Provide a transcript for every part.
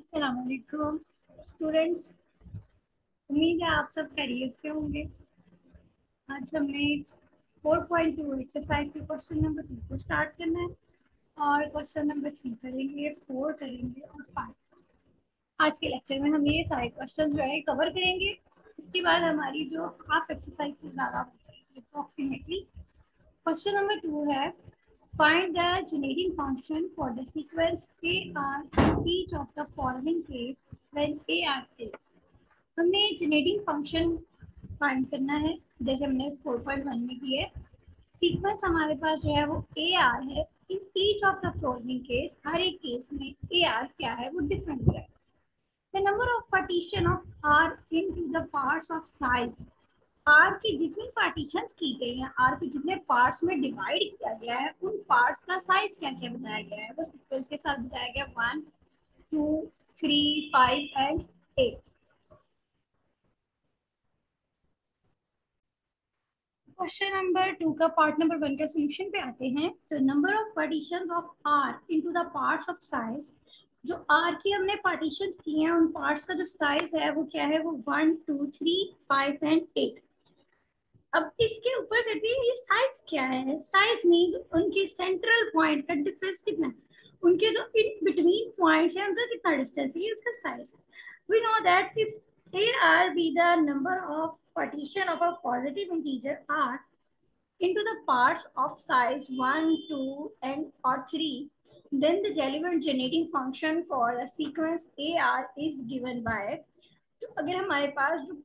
अस्सलाम वालेकुम स्टूडेंट्स। उम्मीद है आप सब खैरियत से होंगे। आज हमने 4.2 एक्सरसाइज के क्वेश्चन नंबर 2 को स्टार्ट करना है और क्वेश्चन नंबर 3 करेंगे, 4 करेंगे और 5। आज के लेक्चर में हम ये सारे क्वेश्चन जो है कवर करेंगे। उसके बाद हमारी जो हाफ एक्सरसाइज से ज़्यादा हो जाएगी अप्रॉक्सीमेटली। क्वेश्चन नंबर 2 है, find the generating function for the sequence AR in each of the following case when AR is। हमने जनरेटिंग फंक्शन फाइंड करना है जैसे हमने 4.1 में किया है। सीक्वेंस हमारे पास जो है वो ए आर है। In each of the following case, हर एक केस में ए आर क्या है वो डिफरेंट है। The number of partition of r into the parts of size. R की जितनी पार्टीशन की गई हैं, आर के जितने पार्ट्स में डिवाइड किया गया है, उन पार्ट्स का साइज क्या क्या बताया गया है वो सीक्वेंस के साथ बताया गया। 1, 2, 3, 5 एंड 8। क्वेश्चन नंबर 2 का पार्ट नंबर 1 के सोल्यूशन पे आते हैं। तो number of partition of r into the parts of size. जो आर की हमने पार्टीशन की हैं उन पार्ट्स का जो साइज है वो क्या है, वो 1, 2, 3, 5 एंड 8। अब इसके ऊपर कहते हैं ये साइज क्या है। साइज मीन्स उनके सेंट्रल पॉइंट का डिफरेंस कितना है, उनके जो इन बिटवीन पॉइंट्स है उनका कितना डिस्टेंस है, ये उसका साइज है। We know that if a r be the number of partition of a positive integer r into the parts of size 1, 2 and or 3, then the relevant generating function for the sequence AR is given by। तो अगर हमारे पास जो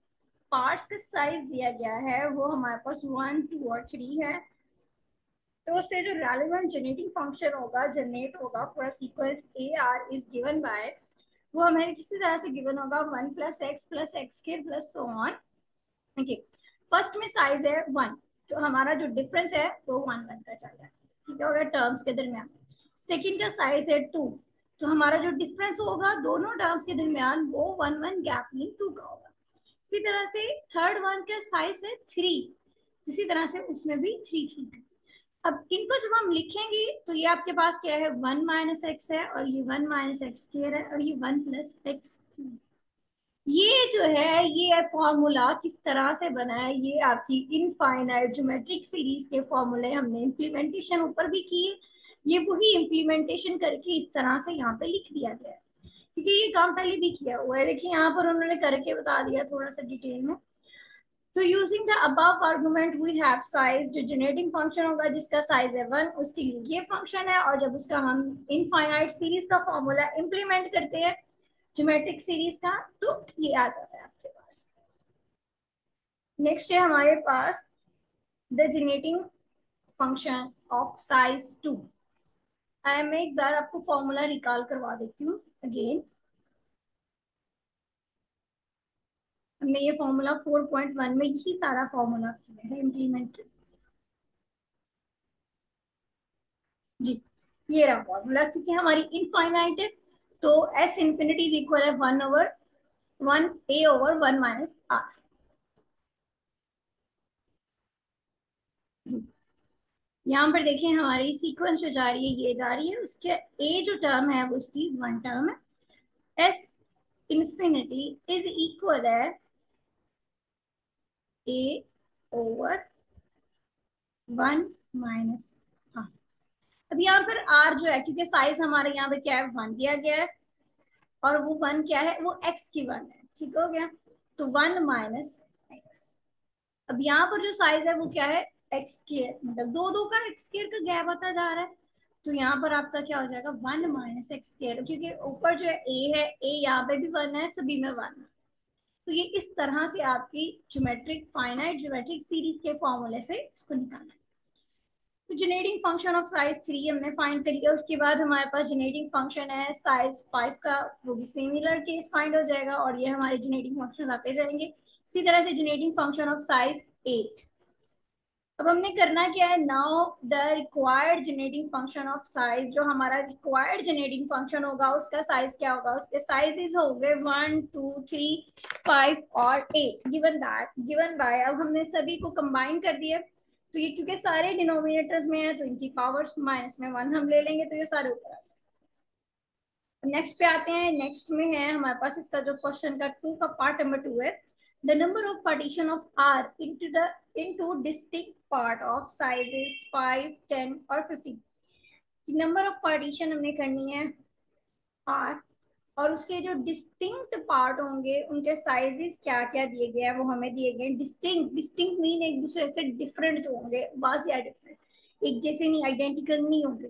parts का size दिया गया है वो हमारे पास 1, 2 और 3 है, तो उससे जो रेलिवेंट जनरेटिंग फंक्शन होगा, जनरेट होगा for sequence a r is given bye, वो हमें किसी तरह से गिवन होगा 1 प्लस एक्स के plus so on. Okay, first में साइज है 1, तो हमारा जो डिफरेंस है वो 1 1 का चल रहा है, ठीक है, होगा टर्म्स के दरमियान। सेकंड का साइज है 2, तो हमारा जो डिफरेंस होगा दोनों टर्म्स के दरमियान वो 1 1 गैप मीन 2 का होगा। इसी तरह से थर्ड वन का साइज है 3, इसी तरह से उसमें भी 3 3 का। अब इनको जब हम लिखेंगे तो ये आपके पास क्या है, 1 माइनस एक्स है और ये 1 माइनस एक्स स्क्वायर है और ये 1 प्लस एक्स। ये जो है ये फॉर्मूला किस तरह से बना है, ये आपकी इनफाइनाइट ज्योमेट्रिक सीरीज के फॉर्मूले हमने इम्प्लीमेंटेशन ऊपर भी किए। ये वही इम्प्लीमेंटेशन करके इस तरह से यहाँ पे लिख दिया गया है, क्योंकि ये काम पहले भी किया हुआ है। देखिए यहाँ पर उन्होंने करके बता दिया थोड़ा सा डिटेल में। तो using the above argument we have size, जो जनरेटिंग फंक्शन होगा जिसका साइज है 1 उसके लिए ये फंक्शन है, और जब उसका हम इनफाइनाइट सीरीज का फॉर्मूला इंप्लीमेंट करते हैं ज्योमेट्रिक सीरीज का, तो ये आ जाता है आपके पास। नेक्स्ट है हमारे पास the generating function of size 2। मैं एक बार आपको फॉर्मूला रिकॉल करवा देती हूँ अगेन। हमने ये फॉर्मूला 4.1 में यही सारा फॉर्मूला किया है इम्प्लीमेंट। जी, ये रहा फॉर्मूला, क्योंकि हमारी इनफाइनाइट है तो एस इंफिनिटी इज इक्वल है 1 ए ओवर 1 माइनस आर। यहाँ पर देखें हमारी सीक्वेंस जो जा रही है ये जा रही है, उसके ए जो टर्म है वो उसकी 1 टर्म है। एस इंफिनिटी इज इक्वल है ए ओवर 1 माइनस। हाँ, अब यहाँ पर आर जो है, क्योंकि साइज हमारे यहाँ पे क्या है 1 दिया गया है और वो 1 क्या है, वो एक्स की 1 है, ठीक हो गया। तो 1 माइनस एक्स। अब यहाँ पर जो साइज है वो क्या है, एक्स स्केयर, मतलब दो दो का एक्स स्केयर का गैप आता जा रहा है। तो यहाँ पर आपका क्या हो जाएगा 1 माइनस एक्स स्केयर, क्योंकि ऊपर जो है ए है, ए यहाँ पे भी 1 है, सभी में 1 है। तो ये इस तरह से आपकी ज्योमेट्रिक फाइनाइट ज्योमेट्रिक सीरीज के फॉर्मूले से इसको निकालना है। तो जनरेटिंग फंक्शन ऑफ साइज 3 हमने फाइंड कर लिया। उसके बाद हमारे पास जनरेटिंग फंक्शन है साइज 5 का, वो भी सिमिलर केस फाइंड हो जाएगा और ये हमारे जनरेटिंग फंक्शन आते जाएंगे। इसी तरह से जनरेटिंग फंक्शन ऑफ साइज 8। अब हमने करना क्या है, now the required generating function of size, जो हमारा रिक्वायर्ड जनरेटिंग फंक्शन होगा उसका साइज क्या होगा, उसके साइजेस हो गए 1, 2, 3, 5 और 8 गिवन दैट गिवन बाय। अब हमने सभी को कंबाइन कर दिया, तो ये क्योंकि सारे डिनोमिनेटर्स में है तो इनकी पावर्स माइनस में 1 हम ले लेंगे, तो ये सारे ऊपर आ जाएंगे। नेक्स्ट पे आते हैं। नेक्स्ट में है हमारे पास इसका जो क्वेश्चन का टू का पार्ट नंबर टू है, the number of partition of r into distinct part of sizes 5, 10 और 15। नंबर ऑफ पार्टीशन हमने करनी है आर, और उसके जो डिस्टिंक्ट पार्ट होंगे उनके साइजेस क्या क्या दिए गए हैं वो हमें दिए गए। डिस्टिंक्ट, डिस्टिंक्ट मीन एक दूसरे से डिफरेंट जो होंगे, वाजिया डिफरेंट, एक जैसे नहीं, आइडेंटिकल नहीं होंगे।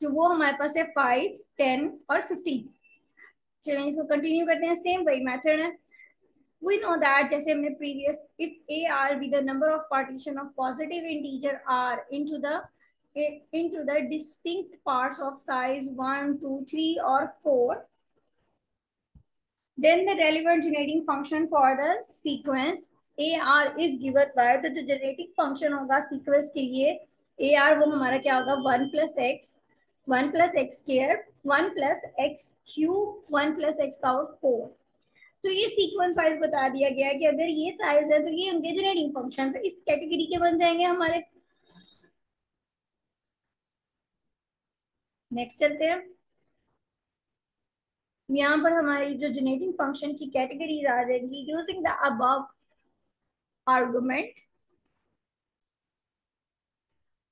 तो वो हमारे पास है 5, 10 और 15। चलिए इसको कंटिन्यू करते हैं, सेम वही मेथड है। We know that जैसे हमने previous, if a r be the number of partition of positive integer r into the distinct parts of size 1, 2, 3 or 4, then the relevant generating function for the sequence a r is given by, तो जो generating function होगा sequence के लिए a r वो हमारा क्या होगा, 1 plus x, 1 plus x square, 1 plus x cube, 1 plus x power 4। तो ये सीक्वेंस वाइज बता दिया गया है कि अगर ये साइज है तो ये उनके जनरेटिंग फंक्शन इस कैटेगरी के बन जाएंगे हमारे। नेक्स्ट चलते हैं। यहाँ पर हमारी जो जनरेटिंग फंक्शन की कैटेगरीज आ जाएंगी, using the above argument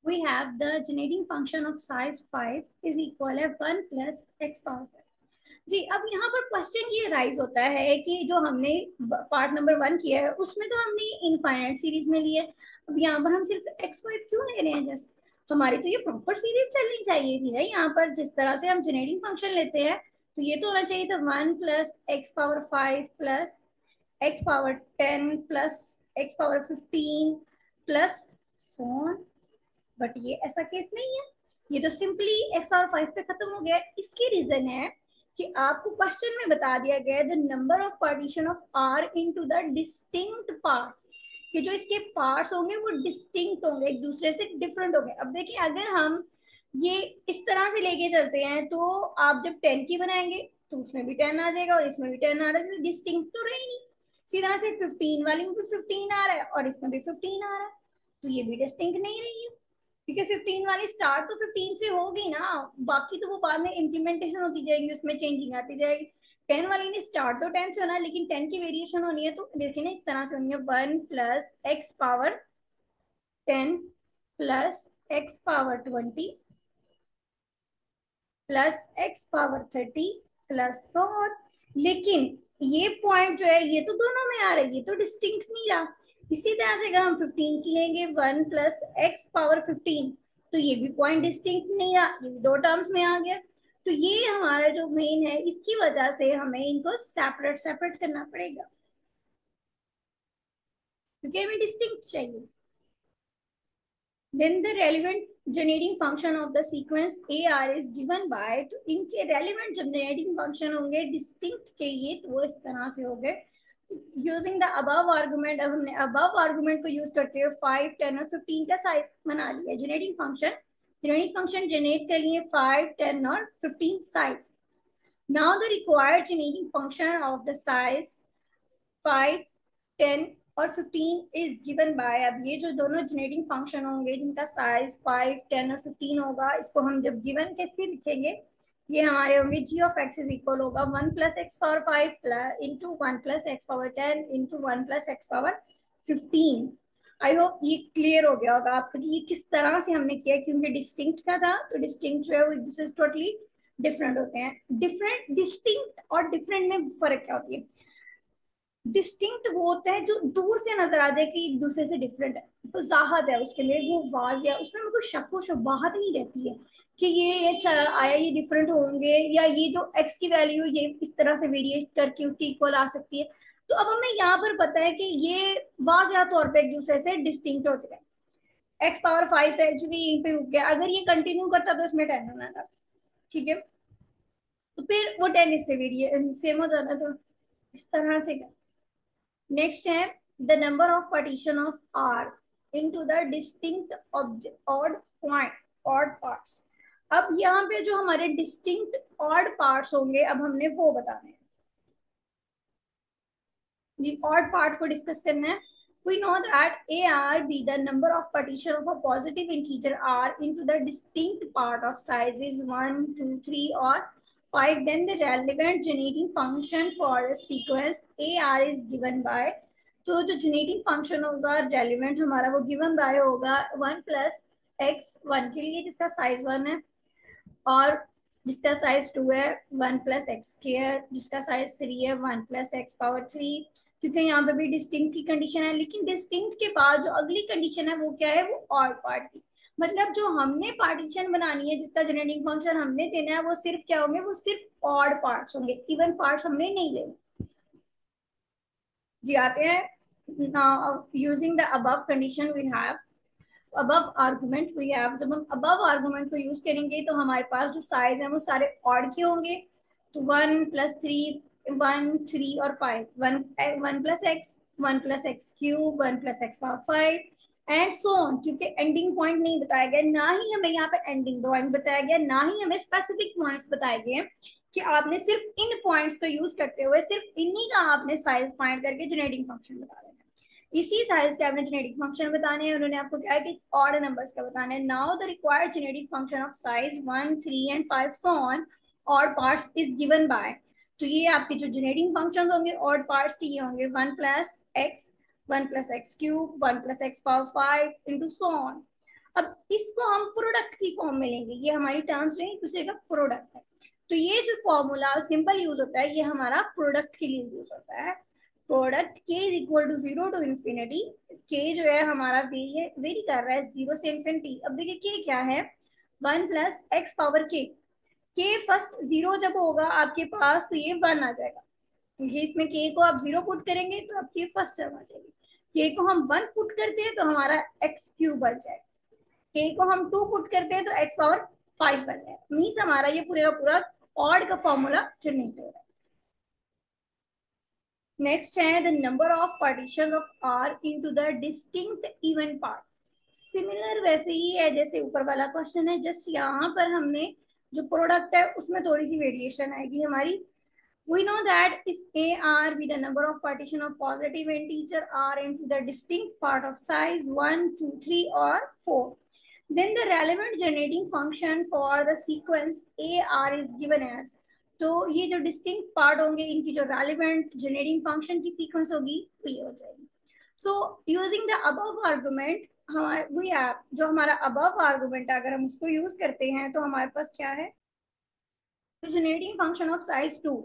we have the generating function of size 5 is equal है 1 plus x power 5। जी, अब यहाँ पर क्वेश्चन ये राइज होता है कि जो हमने पार्ट नंबर 1 किया है उसमें तो हमने इनफाइनाइट सीरीज में लिए, अब यहाँ पर हम सिर्फ एक्स वाई क्यों ले रहे हैं? जस्ट हमारी तो ये प्रॉपर सीरीज चलनी चाहिए थी ना। यहाँ पर जिस तरह से हम जनरेटिंग फंक्शन लेते हैं तो ये तो होना चाहिए था 1 plus x power 5 plus x power 10 plus x power 15 plus so on. But ये ऐसा केस नहीं है, ये तो सिंपली एक्स पावर 5 पे खत्म हो गया। इसकी रीजन है कि आपको क्वेश्चन में बता दिया गया है the number of partition of r into the distinct part, कि जो इसके पार्ट्स होंगे वो डिस्टिंक्ट होंगे, एक दूसरे से डिफरेंट होंगे। अब देखिए अगर हम ये इस तरह से लेके चलते हैं तो आप जब 10 की बनाएंगे तो उसमें भी 10 आ जाएगा और इसमें भी 10 आ रहा है, तो डिस्टिंक्ट तो रही नहीं। सीधा से 15 वाली में भी 15 आ रहा है और इसमें भी 15 आ रहा है, तो ये भी डिस्टिंक्ट नहीं रही है, क्योंकि 15 वाली स्टार्ट तो 15 से होगी ना, बाकी तो वो बाद में इम्प्लीमेंटेशन होती जाएगी, उसमें चेंजिंग आती जाएगी। 10 वाली ने स्टार्ट तो 10 से होना है लेकिन 10 की वेरिएशन होनी है, तो देखिए ना इस तरह से होनी है 1 plus x power 10 plus x power 20 plus x power 30 plus so on. लेकिन ये पॉइंट जो है ये तो दोनों में आ रहा है, ये तो डिस्टिंक्ट नहीं रहा। इसी तरह से अगर हम 15 की लेंगे 1 प्लस एक्स पावर 15, तो ये भी पॉइंट डिस्टिंक्ट नहीं रहा, ये भी दो टर्म्स में आ गया। तो ये हमारा जो मेन है, इसकी वजह से हमें इनको सेपरेट सेपरेट करना पड़ेगा, क्योंकि हमें डिस्टिंक्ट चाहिए। Then the relevant generating function of the sequence AR is given by, तो इनके relevant generating function होंगे distinct के ये, तो वो इस तरह से हो गए यूजिंग द अबव आर्गुमेंट। अब हमने अबव आर्गुमेंट को यूज करते हुए 5, 10 और 15 का साइज बना लिया। जनरेटिंग फंक्शन जनरेट कर लिए 5, 10 और 15 size. Now the required generating function of the size 5, 10 और 15 इज गिवन बाय, अब ये जो दोनों जनरेटिंग फंक्शन होंगे जिनका साइज 5, 10 और 15 होगा, इसको हम जब गिवन कैसे लिखेंगे, ये हमारे होंगे जी ऑफ एक्स इज इक्वल होगा 1 plus x power 5 into 1 plus x power 10 into 1 plus x power 15। I hope ये क्लियर हो गया होगा आपको कि ये किस तरह से हमने किया, क्योंकि डिस्टिंक्ट का था तो डिस्टिंक्ट जो है वो एक दूसरे से टोटली डिफरेंट होते हैं। डिफरेंट, डिस्टिंक्ट और डिफरेंट में फर्क क्या होती है? डिस्टिंक्ट वो होता है जो दूर से नजर आ जाए कि एक दूसरे से डिफरेंट है, फसाहत है उसके लिए, वो वाज या उसमें कोई शक व शुबहत नहीं रहती है कि ये आया ये डिफरेंट होंगे, या ये जो एक्स की वैल्यू ये इस तरह से वेरिएट करके उसकी इक्वल आ सकती है। तो अब हमें यहाँ पर पता है कि ये वाजह तौर पर एक दूसरे से डिस्टिंक्ट होते हैं। एक्स पावर 5 है क्योंकि यहीं पे रुक गया, अगर ये कंटिन्यू करता तो इसमें 10 होना था, ठीक है, तो फिर वो 10 इससे वेरिएट सेम हो जाता, तो इस तरह से। नेक्स्ट है the number of partition of r into the distinct odd point, odd parts. अब यहाँ पे जो हमारे डिस्टिंक्ट ऑड पार्ट्स होंगे अब हमने वो बताने हैं जी, ऑड पार्ट को डिस्कस करना है। We know that AR be the number of partition of a positive integer R into the distinct part of sizes 1, 2, 3 or 5, then the relevant generating function for the sequence AR is given by, तो जो generating function होगा relevant हमारा वो given by होगा 1 plus x 1 के लिए जिसका size 1 है, और जिसका साइज 2 है 1 प्लस एक्स स्क्वायर, जिसका साइज 3 है 1 प्लस एक्स पावर 3, क्योंकि यहाँ पे भी डिस्टिंक्ट की कंडीशन है। लेकिन डिस्टिंक्ट के बाद जो अगली कंडीशन है वो क्या है, वो ऑड पार्ट की, मतलब जो हमने पार्टीशन बनानी है जिसका जनरेटिंग फंक्शन हमने देना है वो सिर्फ क्या होंगे, वो सिर्फ ऑड पार्ट्स होंगे, इवन पार्ट्स हमने नहीं लेने। जी आते हैं, now using the above condition we have above argument we have, जब हम अबव आर्गुमेंट को यूज करेंगे तो हमारे पास जो साइज है वो सारे ऑड के होंगे। तो 1 + 3, 1 3 और 5, 1 1 + x, 1 + x³ 1 + x⁴ and so on, क्योंकि एंडिंग पॉइंट नहीं बताया गया, ना ही हमें यहाँ पे एंडिंग पॉइंट बताया गया, ना ही हमें स्पेसिफिक पॉइंट्स बताए गए हैं कि आपने सिर्फ इन पॉइंट्स को यूज करते हुए सिर्फ इन्हीं का आपने साइज फाइंड करके जनरेटिंग फंक्शन बता देना है। इसी साइज के आपने जेनेटिक फंक्शन बताने हैं, उन्होंने आपको क्या है कि ऑड नंबर्स का बताना है। Now the required genetic function of size 1 3 and 5 so on odd parts is given by, तो ये आपके जो जेनेटिक फंक्शंस होंगे ऑड पार्ट्स के ये होंगे 1 + x 1 + x³ 1 + x⁴ into so on. अब इसको हम प्रोडक्ट की फॉर्म में लेंगे, ये हमारी टर्म्स नहीं, एक दूसरे का प्रोडक्ट है। तो ये जो फॉर्मूला सिंपल यूज होता है ये हमारा प्रोडक्ट के लिए यूज होता है। Product k is equal to 0 to infinity, k जो है हमारा वेरी कर रहा है 0 से इन्फिनिटी। अब देखिए k क्या है, 1 + x⁴k, k फर्स्ट 0 जब होगा आपके पास तो ये 1 आ जाएगा, क्योंकि इसमें k को आप 0 पुट करेंगे तो आपकी फर्स्ट टर्म आ जाएगी। k को हम 1 पुट करते हैं तो हमारा x³ बन जाएगा, k को हम 2 पुट करते हैं तो x⁴ बन जाएगा। मीन्स हमारा ये पूरे का पूरा ऑड का फॉर्मूला जनरेट हो रहा है। नेक्स्ट है the number of partition of r into the distinct even part. Similar वैसे ही है जैसे ऊपर वाला क्वेश्चन है, जस्ट यहाँ पर हमने जो प्रोडक्ट है उसमें थोड़ी सी वेरिएशन आएगी हमारी। We know that if A R be the number of partition of positive integer R into the distinct part of size 1, 2, 3 or 4, then the relevant generating function for the sequence A R is given as, तो ये जो distinct part होंगे इनकी जो relevant generating function की sequence होगी वो ये हो जाएगी। So using the above argument, जो हमारा अबव आर्गुमेंट अगर हम उसको यूज करते हैं तो हमारे पास क्या है, generating function of size 2,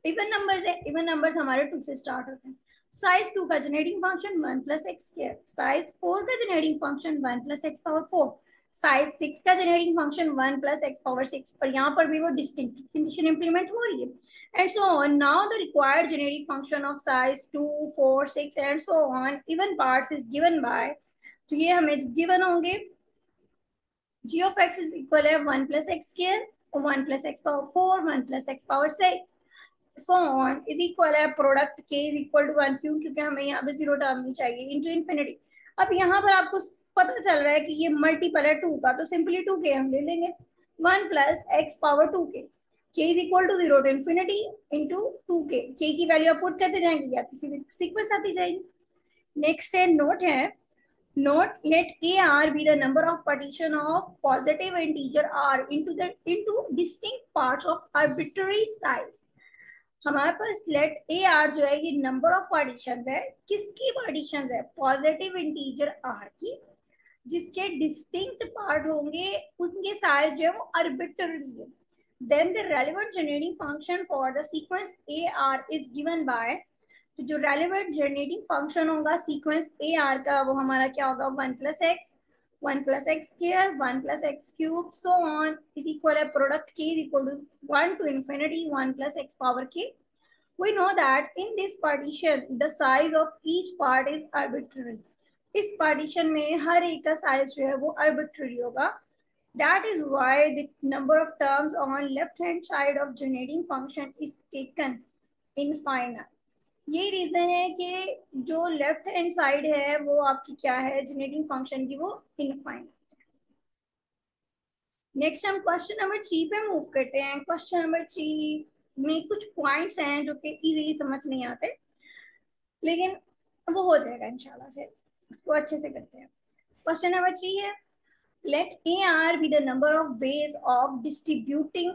even numbers है, इवन नंबर्स हमारे 2 से स्टार्ट होते हैं। साइज 2 का जनरेटिंग फंक्शन 1 + x², साइज 4 का जनरेटिंग फंक्शन 1 + x⁴, साइज 6 का जनरेटिंग फंक्शन 1 + x⁴, और यहाँ पर भी वो डिस्टिंक्ट कंडीशन इंप्लीमेंट हो रही है। And so on, now the required generating function of size 2 4 6 and so on even parts is given by, तो ये हमें गिवन होंगे g of x is equal है 1 + x², 1 + x⁴, 1 + x⁴, so on is equal है product k is equal to 1, क्यों, क्योंकि हमें यहाँ पे 0 टर्म नहीं चाहिए, इंटू इन्फिनिटी। अब यहाँ पर आपको पता चल रहा है कि ये मल्टीपल है 2 का, तो सिंपली 2k हम ले लेंगे, 1 + x⁴2k, k is equal to 0 to infinity into 2k, k की वैल्यू आप पुट करते जाएंगे या किसी भी सीक्वेंस आती जाएगी। नेक्स्ट है नोट है, note let AR be the number of partition of positive integer R into distinct parts of arbitrary size। हमारे पास लेट ए आर जो है ये नंबर ऑफ पार्टीशन है, किसकी पार्टीशन है, पॉजिटिव इंटीजर आर की, जिसके डिस्टिंक्ट पार्ट होंगे उनके साइज जो है वो आर्बिट्ररी है। Then the relevant generating function for the sequence a r is given by, तो जो रेलेवेंट जनरेटिंग फंक्शन होगा सीक्वेंस ए आर का वो हमारा क्या होगा, 1 + x 1 + x², 1 + x³ so on is equal है product k is equal to 1 to infinity 1 + x⁴k। We know that in this partition the size of each part is arbitrary। इस partition में हर एक का साइज जो है वो arbitrary होगा। That is why the number of terms on left hand side of generating function is taken infinite। ये reason है कि जो लेफ्ट हैंड साइड है वो आपकी क्या है, जनरेटिंग फंक्शन की, वो इनफाइनाइट। नेक्स्ट हम क्वेश्चन नंबर 3 पे मूव करते हैं। क्वेश्चन नंबर 3 में कुछ पॉइंट्स हैं जो कि इजीली समझ नहीं आते, लेकिन वो हो जाएगा इंशाल्लाह से, उसको अच्छे से करते हैं। क्वेश्चन नंबर 3 है, let a r be the number of ways of distributing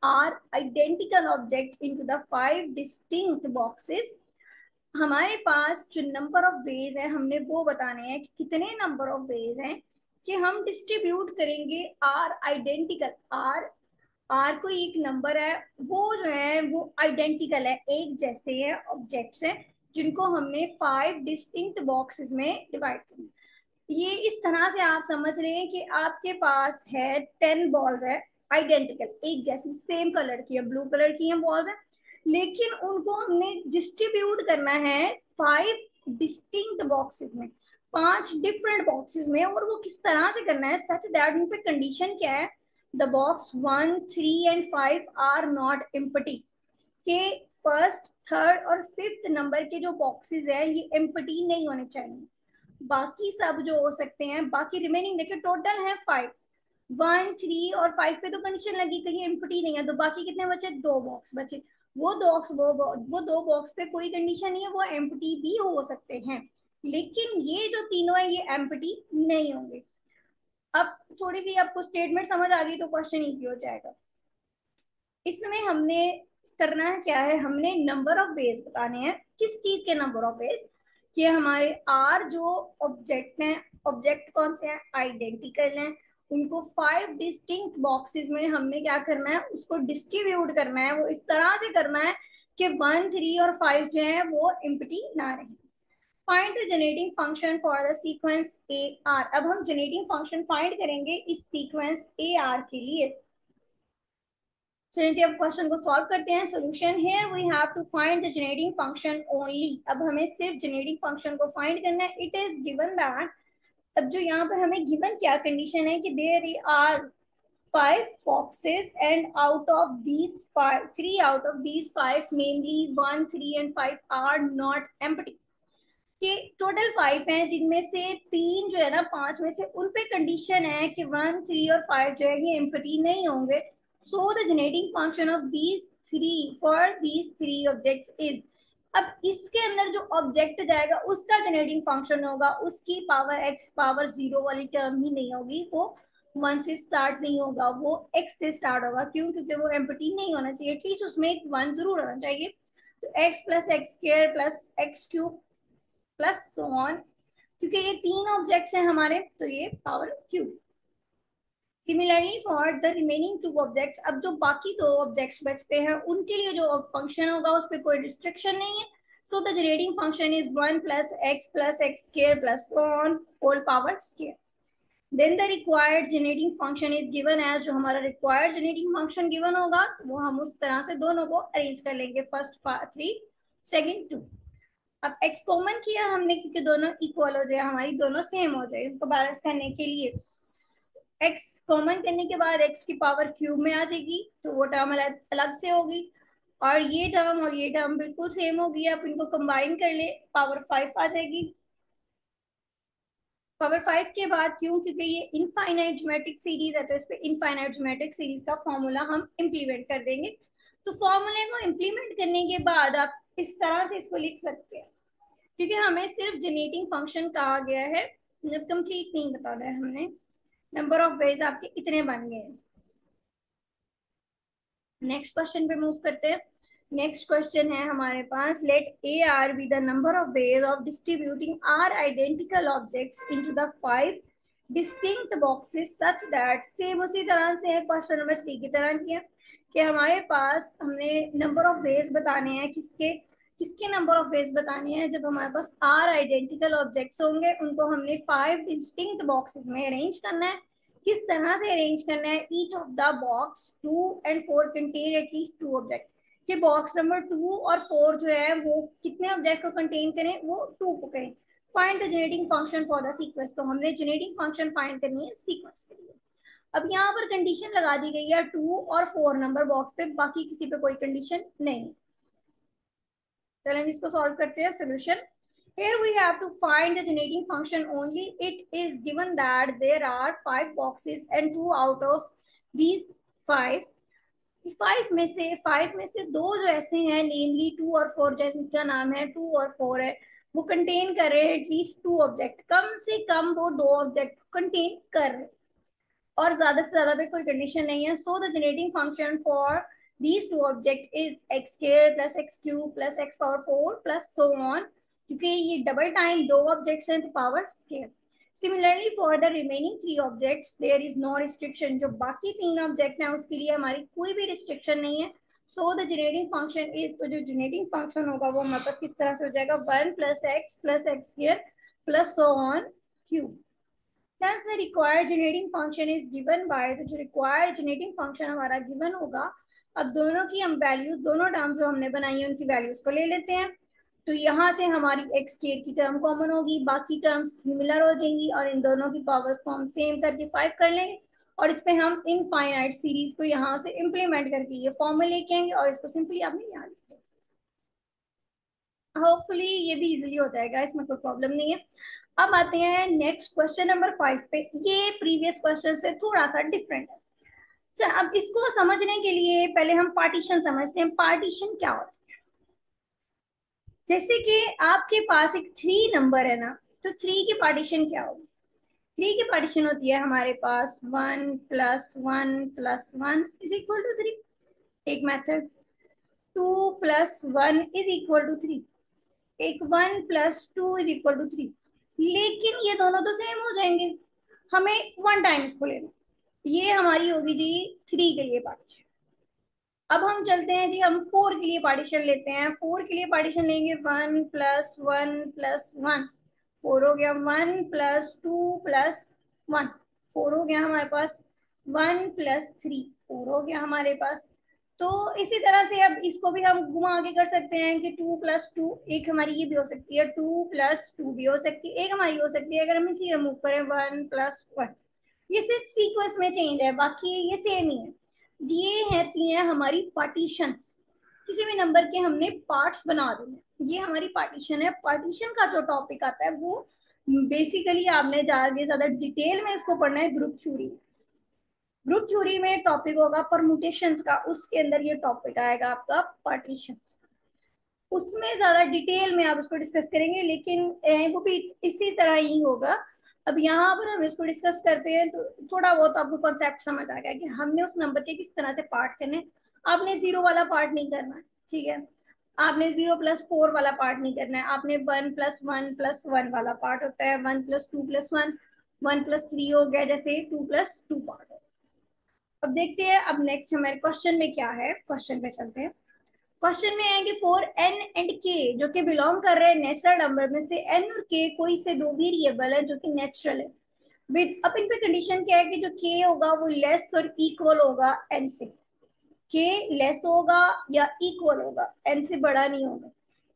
are identical object into the 5 distinct boxes. हमारे पास जो नंबर ऑफ वेज है हमने वो बताने हैं कि कितने नंबर ऑफ वेज हैं कि हम डिस्ट्रीब्यूट करेंगे आर आइडेंटिकल। आर आर कोई एक नंबर है, वो जो है वो आइडेंटिकल है, एक जैसे हैं ऑब्जेक्ट्स हैं जिनको हमने 5 डिस्टिंक्ट बॉक्सेस में डिवाइड करना है। ये इस तरह से आप समझ रहे हैं कि आपके पास है 10 बॉल्स है आइडेंटिकल, एक जैसी सेम कलर की है, ब्लू कलर की है बॉल्स है, लेकिन उनको हमने डिस्ट्रीब्यूट करना है 5 डिस्टिंक्ट बॉक्सेस में, 5 डिफरेंट बॉक्सेस में। और वो किस तरह से करना है, सच दैट उन पे कंडीशन क्या है, the box 1, 3 and 5 are not empty, के फर्स्ट, थर्ड और फिफ्थ नंबर के जो बॉक्सेस है ये एम्प्टी नहीं होने चाहिए। बाकी सब जो हो सकते हैं, बाकी रिमेनिंग देखिए टोटल है 5, 1, 3 और 5 पे तो कंडीशन लगी कहीं एम्प्टी नहीं है, तो बाकी कितने बचे, 2 बॉक्स बचे। वो 2 बॉक्स पे कोई कंडीशन नहीं है, वो एम्प्टी भी हो सकते हैं, लेकिन ये जो तीनों है ये एम्प्टी नहीं होंगे। अब थोड़ी सी आपको स्टेटमेंट समझ आ गई तो क्वेश्चन इजी हो जाएगा। इसमें हमने करना है क्या है, हमने नंबर ऑफ वेज बताने हैं। किस चीज के नंबर ऑफ वेज, कि हमारे आर जो ऑब्जेक्ट हैं, ऑब्जेक्ट कौन से हैं, आइडेंटिकल हैं, उनको 5 डिस्टिंक्ट बॉक्सेस में हमने क्या करना है, उसको डिस्ट्रीब्यूट करना है। वो इस तरह से करना है कि 1, 3 और 5 जो है वो एम्प्टी ना रहे। Find the generating function for the sequence a are. अब हम जनरेटिंग फंक्शन फाइंड करेंगे इस सीक्वेंस ए आर के लिए। चलिए अब क्वेश्चन को सॉल्व करते हैं। Solution here we have to find the generating function only. अब हमें सिर्फ जनरेटिंग फंक्शन को फाइंड करना है। इट इज गिवन दैट, अब जो यहाँ पर हमें गिवन क्या कंडीशन है कि there are 5 boxes and out of these 5, 3 out of these 5 namely 1, 3 and 5 are not empty, कि टोटल 5 हैं जिनमें से 3 जो है ना 5 में से उन पे कंडीशन है कि 1, 3 और 5 जो है ये एम्प्टी नहीं होंगे। सो the generating function of these 3 for these 3 objects is, अब इसके अंदर जो ऑब्जेक्ट जाएगा उसका जनरेटिंग फंक्शन होगा, उसकी पावर x पावर 0 वाली टर्म ही नहीं होगी, वो 1 से स्टार्ट नहीं होगा, वो x से स्टार्ट होगा। क्यों, क्योंकि वो एम्प्टी नहीं होना चाहिए, एटलीस्ट उसमें एक 1 जरूर होना चाहिए। तो x plus x square plus x cube plus so on, क्योंकि ये 3 ऑब्जेक्ट्स हैं हमारे तो ये power cube. Similarly for the remaining 2 objects, अब जो बाकी 2 ऑब्जेक्ट्स बचते हैं उनके लिए जो फंक्शन होगा उस पर कोई रिस्ट्रिक्शन नहीं है। So the generating function is 1 plus x square plus so on whole power square. Then the required generating function is given as, जो हमारा रिक्वायर्ड जनरेटिंग फंक्शन गिवन होगा वो हम उस तरह से दोनों को अरेंज कर लेंगे, फर्स्ट 3 सेकंड 2। अब x कॉमन किया हमने क्योंकि दोनों इक्वल हो जाए, हमारी दोनों सेम हो जाए, उनको बैलेंस करने के लिए x कॉमन करने के बाद x की पावर क्यूब में आ जाएगी, तो वो टर्म अलग अलग से होगी, और ये टर्म बिल्कुल सेम होगी। आप इनको कंबाइन कर ले, पावर 5 आ जाएगी। पावर 5 के बाद क्यों, क्योंकि ये इनफाइनाइट ज्योमेट्रिक सीरीज है तो इस पे इनफाइनाइट ज्योमेट्रिक सीरीज का फॉर्मूला हम इम्प्लीमेंट कर देंगे। तो फॉर्मूले को इम्प्लीमेंट करने के बाद आप इस तरह से इसको लिख सकते हैं, क्योंकि हमें सिर्फ जनरेटिंग फंक्शन कहा गया है, मतलब कंप्लीट नहीं बताना है हमने। नंबर ऑफ वेज आपके इतने बन गए हैं। नेक्स्ट क्वेश्चन पे मूव करते हैं। नेक्स्ट क्वेश्चन है हमारे पास, let a r be the number of ways of distributing r identical objects into the 5 distinct boxes such that, same उसी तरह से क्वेश्चन नंबर 3 की तरह किया कि हमारे पास हमने नंबर ऑफ वेज बताने हैं, किसके किसके नंबर ऑफ वेज बताने हैं, जब हमारे पास आर आइडेंटिकल ऑब्जेक्ट्स होंगे उनको हमने 5 डिस्टिंक्ट बॉक्सेस में अरेंज करना है। किस तरह से अरेंज करना है, each of the box 2 and 4 contain at least 2 object, कि बॉक्स नंबर 2 और 4 जो है वो कितने ऑब्जेक्ट को कंटेन करें, वो 2 को करें। Find the generating function for the sequence, तो हमने जनरेटिंग फंक्शन फाइंड करनी है सीक्वेंस के लिए। अब यहाँ पर कंडीशन लगा दी गई है 2 और 4 नंबर बॉक्स पे, बाकी किसी पे कोई कंडीशन नहीं। चलें इसको सॉल्व करते हैं। Solution, here we have to find the generating function only. It is given that there are 5 boxes and 2 out of these 5, 5 में से 2 जो ऐसे हैं नेमली 2 और 4, जिनका नाम है 2 और 4 है, वो कंटेन कर रहे हैं एटलीस्ट 2 ऑब्जेक्ट, कम से कम वो 2 ऑब्जेक्ट कंटेन कर रहे हैं। और ज्यादा से ज्यादा पे कोई कंडीशन नहीं है. So the generating function for these two object is x square plus x cube plus x power 4 plus so on, क्योंकि ये डबल टाइम दो ऑब्जेक्ट्स हैं तो power square. Similarly for the remaining three objects there is no restriction. जो बाकी तीन object हैं उसके लिए हमारी कोई भी रिस्ट्रिक्शन नहीं है. So the generating function is, तो जो जनरेटिंग फंक्शन होगा वो हमारे पास किस तरह से हो जाएगा, 1 plus x plus so on cube. Thus the required generating function is given by, तो जो required generating function हमारा given होगा. अब दोनों की हम वैल्यूज, दोनों टर्म जो हमने बनाई है उनकी वैल्यूज को ले लेते हैं. तो यहाँ से हमारी एक्स स्क्वायर की टर्म कॉमन होगी, बाकी टर्म्स सिमिलर हो जाएंगी और इन दोनों की पावर्स को हम सेम करके 5 कर लेंगे और इस पे हम इनफाइनाइट सीरीज को यहाँ से इम्प्लीमेंट करके ये फॉर्म में लेके आएंगे और इसको सिंपली आपने यहाँ लिख दिया. होपफुली ये भी इजीली हो जाएगा, इसमें कोई प्रॉब्लम नहीं है. अब आते हैं नेक्स्ट क्वेश्चन नंबर 5 पे. ये प्रीवियस क्वेश्चन से थोड़ा सा डिफरेंट है. अच्छा, अब इसको समझने के लिए पहले हम पार्टीशन समझते हैं. पार्टीशन क्या होता है? जैसे कि आपके पास एक 3 नंबर है ना, तो 3 की पार्टीशन क्या होगी? 3 की पार्टीशन होती है हमारे पास 1 + 1 + 1 इज इक्वल टू 3. एक मेथड. 2 + 1 is equal to 3. एक 1 + 2 इज इक्वल टू 3. लेकिन ये दोनों तो सेम हो जाएंगे, हमें वन टाइम इसको लेना. ये हमारी होगी जी 3 के लिए पार्टीशन. अब हम चलते हैं जी, हम 4 के लिए पार्टीशन लेते हैं. 4 के लिए पार्टीशन लेंगे 1 + 1 + 1. 4 हो गया. 1 + 2 + 1, 4 हो गया हमारे पास. 1 + 3, 4 हो गया हमारे पास. तो इसी तरह से अब इसको भी हम घुमा के कर सकते हैं कि 2 + 2, एक हमारी ये भी हो सकती है, 2 + 2 भी हो सकती है, एक हमारी हो सकती है अगर हम इसी मूव करें 1 + 1. ये सिर्फ सीक्वेंस में चेंज है, बाकी ये सेम ही है. ये रहती हैं हमारी पार्टीशंस. किसी भी नंबर के हमने पार्ट्स बना देने, ये हमारी पार्टीशन है. पार्टीशन का जो टॉपिक आता है वो बेसिकली आपने जाके ज्यादा डिटेल में इसको पढ़ना है ग्रुप थ्योरी. ग्रुप थ्योरी में टॉपिक होगा परमुटेशंस का, उसके अंदर ये टॉपिक आएगा आपका पार्टीशंस. उसमें ज्यादा डिटेल में आप इसको डिस्कस करेंगे, लेकिन वो भी इसी तरह ही होगा. अब यहाँ पर हम इसको डिस्कस करते हैं तो थोड़ा बहुत आपको कॉन्सेप्ट समझ आ गया कि हमने उस नंबर के किस तरह से पार्ट करने. आपने 0 वाला पार्ट नहीं करना है, ठीक है. आपने 0 + 4 वाला पार्ट नहीं करना है. आपने 1 + 1 + 1 वाला पार्ट होता है. 1 + 2 + 1, 1 + 3 हो गया, जैसे 2 + 2 पार्ट है. अब देखते हैं अब नेक्स्ट हमारे क्वेश्चन में क्या है. क्वेश्चन पे चलते हैं. क्वेश्चन में है कि फॉर एन एंड के, जो कि बिलोंग कर रहे हैं नेचुरल नंबर में से, एन और के कोई से दो वेरिएबल है जो कि नेचुरल है. विद, अब इन पे कंडीशन क्या है कि जो के होगा वो लेस और इक्वल होगा एन से. के लेस होगा या इक्वल होगा, एन से बड़ा नहीं होगा.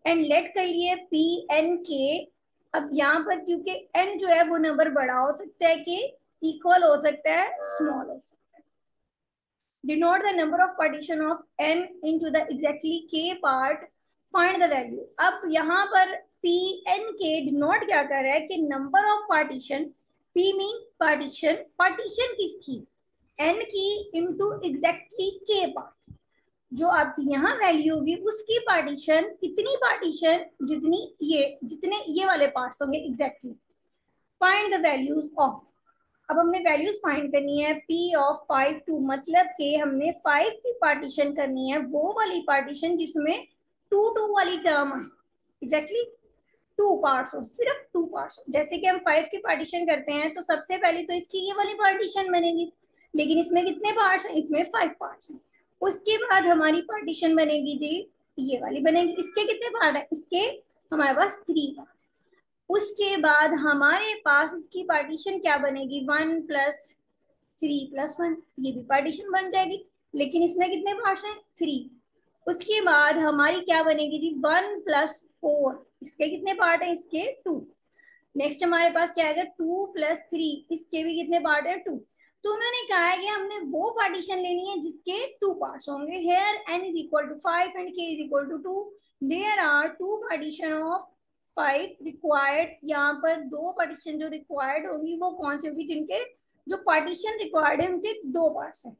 एंड लेट कर लिए पी एन के. अब यहाँ पर क्योंकि एन जो है वो नंबर बड़ा हो सकता है, कि इक्वल हो सकता है, स्मॉल हो सकता है. denote the number of partition of n into the exactly k part, find the value. अब यहाँ पर p n k denote क्या कर रहा है कि number of partition, p mean partition, partition किसकी, n की into exactly k part. जो आपकी यहाँ वैल्यू होगी उसकी पार्टीशन, कितनी पार्टीशन, जितने ये वाले पार्ट्स होंगे exactly. Find the values of. अब हमने वैल्यूज फाइंड करनी है. p ऑफ 5 2, मतलब कि हमने 5 की पार्टीशन करनी है, वो वाली पार्टीशन जिसमें 2 2 वाली टर्म है. एग्जैक्टली 2 पार्ट्स हो, सिर्फ 2 पार्ट्स हो. जैसे कि हम 5 की पार्टीशन करते हैं तो सबसे पहले तो इसकी ये वाली पार्टीशन बनेगी, लेकिन इसमें कितने पार्ट्स हैं, इसमें 5 पार्ट्स हैं. उसके बाद हमारी पार्टीशन बनेगी जी, ये वाली बनेगी. इसके कितने पार्ट है, इसके हमारे पास 3 पार्ट. उसके बाद हमारे पास इसकी पार्टीशन क्या बनेगी, 1 + 3 + 1, ये भी पार्टीशन बन जाएगी, लेकिन इसमें कितने पार्ट्स हैं, 3. उसके बाद हमारी क्या बनेगी जी, 1 + 4, इसके कितने पार्ट हैं, इसके 2. नेक्स्ट हमारे पास क्या आएगा, 2 + 3, इसके भी कितने पार्ट है, 2. तो उन्होंने कहा है कि हमने वो पार्टीशन लेनी है जिसके 2 पार्ट्स होंगे. Here n is equal to 5 and k is equal to 2. There are 2 partition of 5 required. यहाँ पर 2 पार्टीशन जो रिक्वायर्ड होंगी वो कौन सी होगी, जिनके जो पार्टीशन रिक्वायर्ड है उनके 2 पार्ट्स हैं.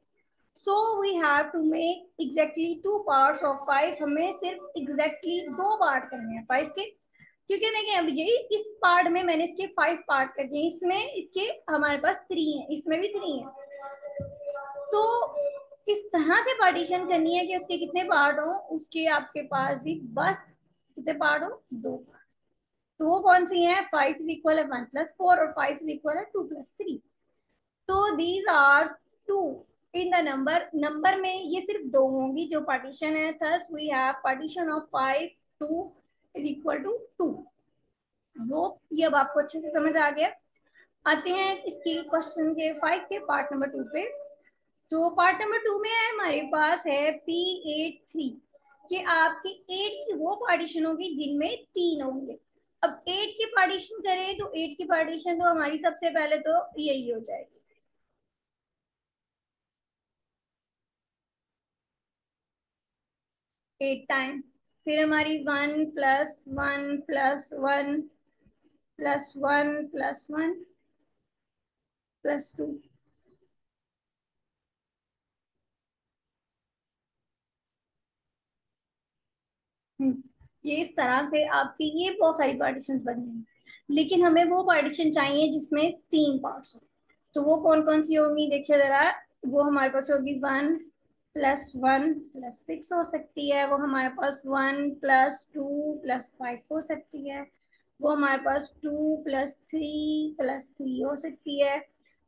So we have to make exactly 2 parts of 5. हमें सिर्फ एग्जैक्टली 2 पार्ट करने हैं 5 के, क्योंकि देखिए अब यही इस पार्ट में मैंने इसके 5 पार्ट कर दिए. इसमें इसके हमारे पास 3 है, इसमें भी 3 है. तो इस तरह से पार्टीशन करनी है कि उसके कितने पार्ट हो, उसके आपके पास भी बस कितने पार्ट हो, दो पार्ट। तो वो कौन सी है, 5 इज इक्वल है 1+4 और 5 इज इक्वल है 2+3। तो these are two in the number में ये सिर्फ दो होंगी जो पार्टीशन है, thus we have partition of 5 2 is equal to 2। Hope ये अब आपको अच्छे से समझ आ गया। आते हैं इसके क्वेश्चन के 5 के पार्ट नंबर 2 पे। तो पार्ट नंबर 2 में है हमारे पास है P83 कि आपकी 8 की वो पार्टीशन होगी जिनमें 3 होंगे। अब 8 की पार्टीशन करें तो 8 की पार्टीशन तो हमारी सबसे पहले तो यही हो जाएगी, 8 टाइम, फिर हमारी 1+1+1+1+1+2। ये इस तरह से आपकी ये बहुत सारी पार्टीशन बन गई, लेकिन हमें वो पार्टीशन चाहिए जिसमें 3 पार्ट्स हो। तो वो कौन कौन सी होंगी देखिए जरा। वो हमारे पास होगी 1+1+6 हो सकती है, वो हमारे पास 1+2+5 हो सकती है, वो हमारे पास 2+3+3 हो सकती है,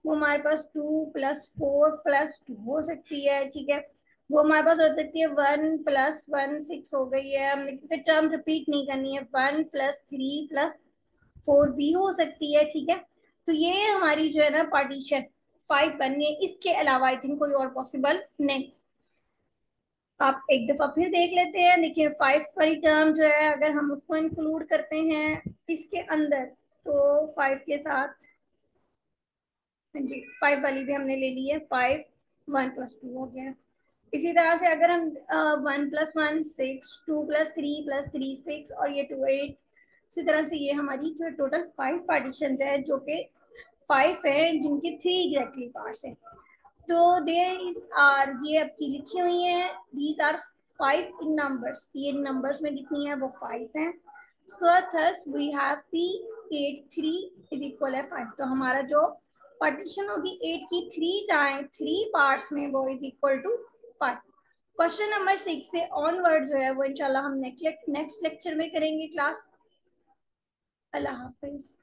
वो हमारे पास 2+4+2 हो सकती है, ठीक है। वो हमारे पास हो सकती है 1+1 6 हो गई है हमने, क्योंकि टर्म रिपीट नहीं करनी है, 1+3+4 भी हो सकती है, ठीक है। तो ये हमारी जो है ना पार्टीशन 5 बन गई, इसके अलावा आई थिंक कोई और पॉसिबल नहीं। आप एक दफा फिर देख लेते हैं, देखिए 5 वाली टर्म जो है अगर हम उसको इंक्लूड करते हैं इसके अंदर, तो 5 के साथ, हाँ जी 5 वाली भी हमने ले ली है, 5 1+2 हो गया। इसी तरह से अगर हम 1+1 6, 2+3+3 6 और ये 2 8, इसी तरह से ये हमारी जो टोटल 5 पार्टीशन है जो कि 5 है जिनके 3 एग्जैक्टली पार्ट्स हैं। तो देयर इज आर ये आपकी लिखी हुई है, दीज आर 5 इन नंबर्स, ये नंबर्स में कितनी है वो 5 है। So thus we have P83 is equal है 5। तो हमारा जो पार्टीशन होगी 8 की 3 पार्ट्स में वो is equal to 5। Question number 6 से ऑनवर्ड जो है वो इंशाल्लाह हम नेक्स्ट लेक्चर में करेंगे क्लास। अल्लाह हाफिज।